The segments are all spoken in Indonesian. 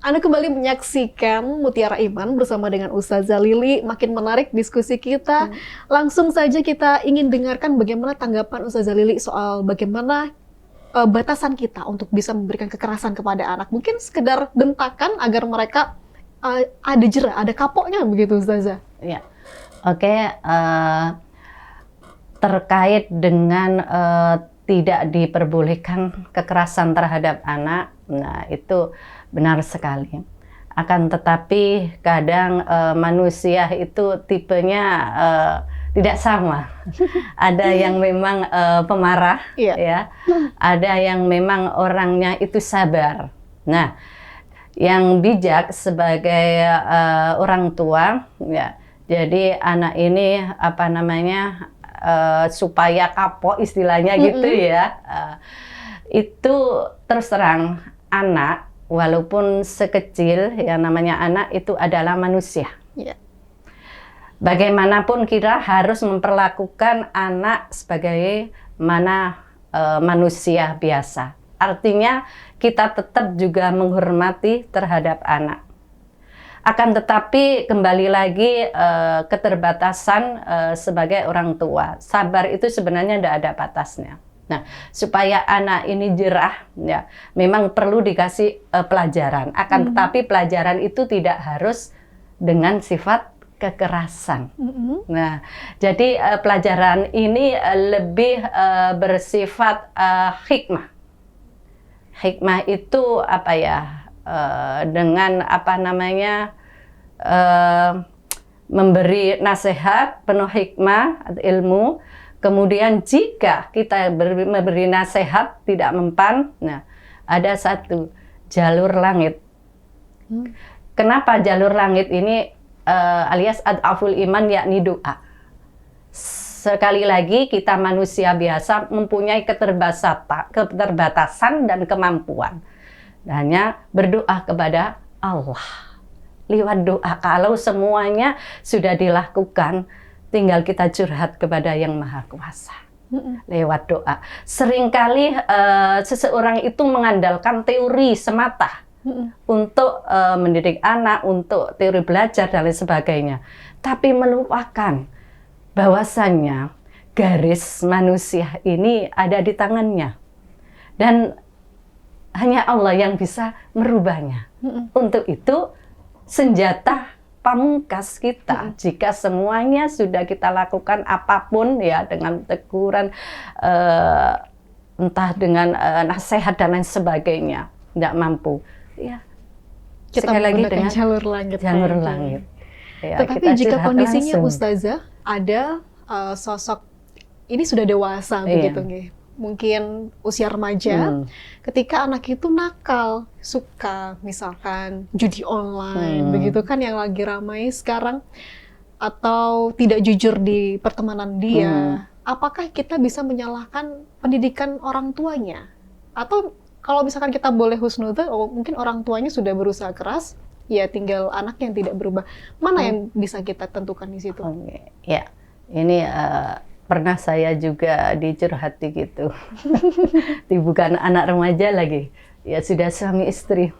Anda kembali menyaksikan Mutiara Iman bersama dengan Ustazah Lily. Makin menarik diskusi kita. Langsung saja kita ingin dengarkan bagaimana tanggapan Ustazah Lily soal bagaimana batasan kita untuk bisa memberikan kekerasan kepada anak. Mungkin sekedar bentakan agar mereka ada jera, ada kapoknya begitu Ustazah. Ya, oke. Terkait dengan tidak diperbolehkan kekerasan terhadap anak, nah itu benar sekali. Akan tetapi kadang manusia itu tipenya tidak sama. Ada yang memang pemarah, ya. Ada yang memang orangnya itu sabar. Nah, yang bijak sebagai orang tua, ya. Jadi anak ini apa namanya supaya kapok istilahnya gitu ya. Itu terus terang anak. Walaupun sekecil, yang namanya anak itu adalah manusia. Bagaimanapun kita harus memperlakukan anak sebagai manusia biasa. Artinya kita tetap juga menghormati terhadap anak. Akan tetapi kembali lagi keterbatasan sebagai orang tua. Sabar itu sebenarnya tidak ada batasnya. Nah, supaya anak ini jerah, ya, memang perlu dikasih pelajaran. Akan tetapi pelajaran itu tidak harus dengan sifat kekerasan. Nah, jadi pelajaran ini lebih bersifat hikmah. Hikmah itu apa ya? Dengan apa namanya? Memberi nasihat penuh hikmah, ilmu. Kemudian jika kita memberi nasihat tidak mempan, nah ada satu jalur langit. Kenapa jalur langit ini alias ad'aful iman, yakni doa. Sekali lagi kita manusia biasa mempunyai keterbatasan dan kemampuan. Hanya berdoa kepada Allah. Lewat doa, kalau semuanya sudah dilakukan, tinggal kita curhat kepada Yang Maha Kuasa lewat doa. Seringkali seseorang itu mengandalkan teori semata untuk mendidik anak, untuk teori belajar dan lain sebagainya, tapi melupakan bahwasannya garis manusia ini ada di tangannya dan hanya Allah yang bisa merubahnya. Untuk itu senjata pamungkas kita, jika semuanya sudah kita lakukan apapun ya, dengan teguran, entah dengan nasihat dan lain sebagainya, tidak mampu, ya kita sekali lagi dengan jalur langit. Ya, tetapi jika kondisinya langsung. Ustazah ada sosok ini sudah dewasa begitu nih, mungkin usia remaja, ketika anak itu nakal, suka misalkan judi online, begitu kan yang lagi ramai sekarang, atau tidak jujur di pertemanan dia, apakah kita bisa menyalahkan pendidikan orang tuanya? Atau kalau misalkan kita boleh husnudzon, mungkin orang tuanya sudah berusaha keras, ya tinggal anak yang tidak berubah. Mana yang bisa kita tentukan di situ? Ya, ini pernah saya juga dicurhati gitu. Bukan anak remaja lagi, ya sudah suami istri.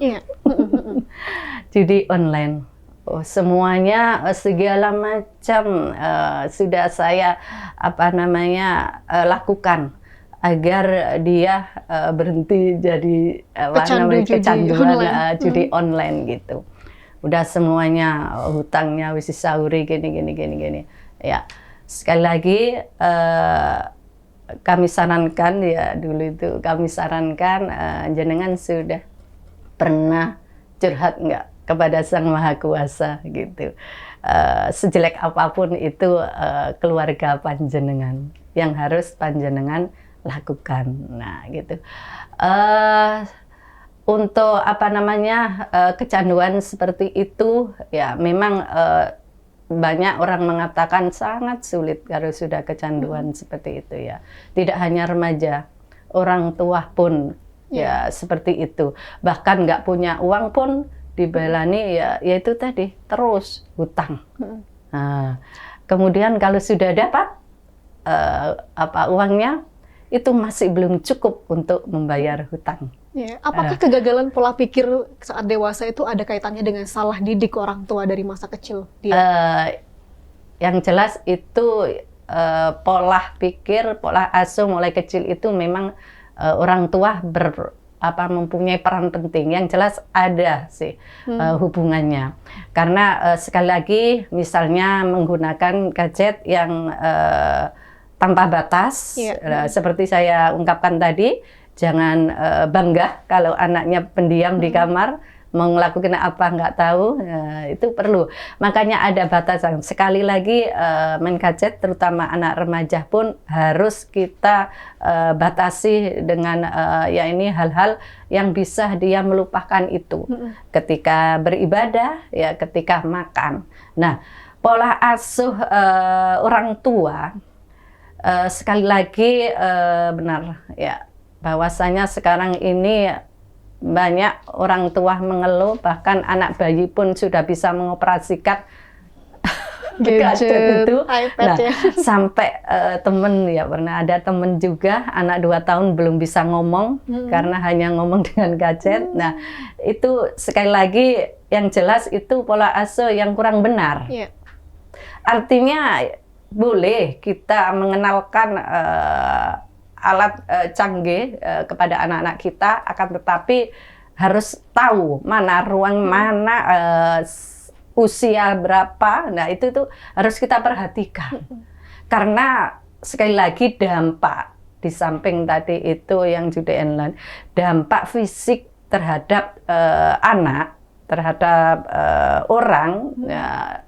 Judi online, semuanya segala macam sudah saya apa namanya lakukan agar dia berhenti jadi kecanduan judi online gitu. Udah semuanya hutangnya wis disauri gini. Ya. Sekali lagi kami sarankan ya, dulu itu kami sarankan jenengan sudah pernah curhat nggak kepada Sang Maha Kuasa gitu. Sejelek apapun itu keluarga panjenengan yang harus panjenengan lakukan. Nah gitu. Untuk apa namanya kecanduan seperti itu ya memang banyak orang mengatakan sangat sulit kalau sudah kecanduan seperti itu ya. Tidak hanya remaja, orang tua pun ya seperti itu. Bahkan nggak punya uang pun dibelani ya itu tadi terus hutang. Nah, kemudian kalau sudah dapat uangnya itu masih belum cukup untuk membayar hutang. Ya, apakah kegagalan pola pikir saat dewasa itu ada kaitannya dengan salah didik orang tua dari masa kecil dia? Yang jelas itu pola pikir, pola asuh mulai kecil itu memang orang tua mempunyai peran penting. Yang jelas ada sih hubungannya. Karena sekali lagi misalnya menggunakan gadget yang tanpa batas, seperti saya ungkapkan tadi. Jangan bangga kalau anaknya pendiam di kamar, mau ngelakuin apa nggak tahu, itu perlu. Makanya ada batasan. Sekali lagi main gadget, terutama anak remaja pun harus kita batasi dengan ya ini hal-hal yang bisa dia melupakan itu. Ketika beribadah, ya ketika makan. Nah, pola asuh orang tua sekali lagi benar ya. Bahwasanya sekarang ini banyak orang tua mengeluh, bahkan anak bayi pun sudah bisa mengoperasikan gadget itu. iPad, nah, ya. Sampai temen ya, pernah ada temen juga anak 2 tahun belum bisa ngomong karena hanya ngomong dengan gadget. Nah, itu sekali lagi yang jelas itu pola asuh yang kurang benar. Artinya boleh kita mengenalkan alat canggih kepada anak-anak kita, akan tetapi harus tahu mana ruang, mana usia berapa. Nah, itu tuh harus kita perhatikan. Karena sekali lagi dampak di samping tadi itu yang judi online, dampak fisik terhadap anak, terhadap orang, ya,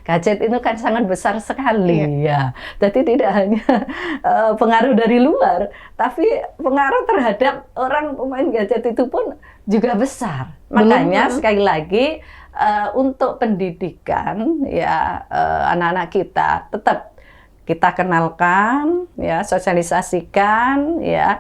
gadget itu kan sangat besar sekali ya. Jadi tidak hanya pengaruh dari luar, tapi pengaruh terhadap orang pemain gadget itu pun juga besar. Makanya sekali lagi untuk pendidikan ya anak-anak kita tetap kita kenalkan, ya, sosialisasikan, ya,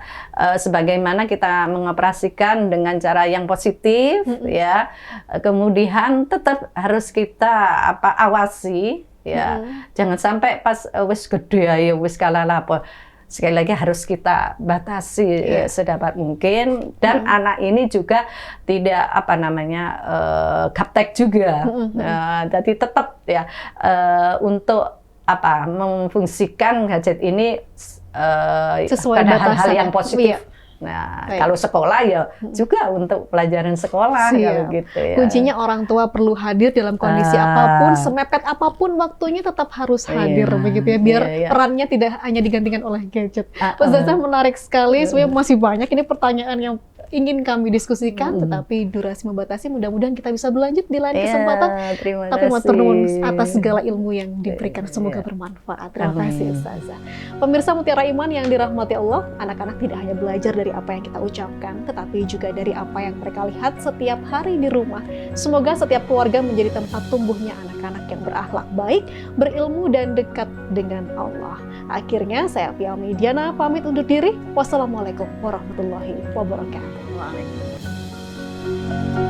sebagaimana kita mengoperasikan dengan cara yang positif, ya. Kemudian tetap harus kita awasi, ya. Jangan sampai pas wis gede ya wis kalah lapor. Sekali lagi harus kita batasi sedapat mungkin, dan anak ini juga tidak gaptek juga. Jadi tetap ya untuk memfungsikan gadget ini sesuai pada batasan hal-hal yang positif. Nah, kalau sekolah ya juga untuk pelajaran sekolah kalau gitu ya. Kuncinya orang tua perlu hadir dalam kondisi apapun, semepet apapun waktunya tetap harus hadir begitu ya, biar perannya tidak hanya digantikan oleh gadget. Ustazah, menarik sekali, sebenarnya masih banyak ini pertanyaan yang ingin kami diskusikan, tetapi durasi membatasi. Mudah-mudahan kita bisa berlanjut di lain kesempatan. Terima tapi kasih. matur nuwun atas segala ilmu yang diberikan, semoga bermanfaat. Terima kasih Ustazah. Pemirsa Mutiara Iman yang dirahmati Allah, anak-anak tidak hanya belajar dari apa yang kita ucapkan, tetapi juga dari apa yang mereka lihat setiap hari di rumah. Semoga setiap keluarga menjadi tempat tumbuhnya anak-anak yang berakhlak baik, berilmu, dan dekat dengan Allah. Akhirnya saya Pia Mediana pamit undur diri. Wassalamualaikum warahmatullahi wabarakatuh. Waalaikumsalam.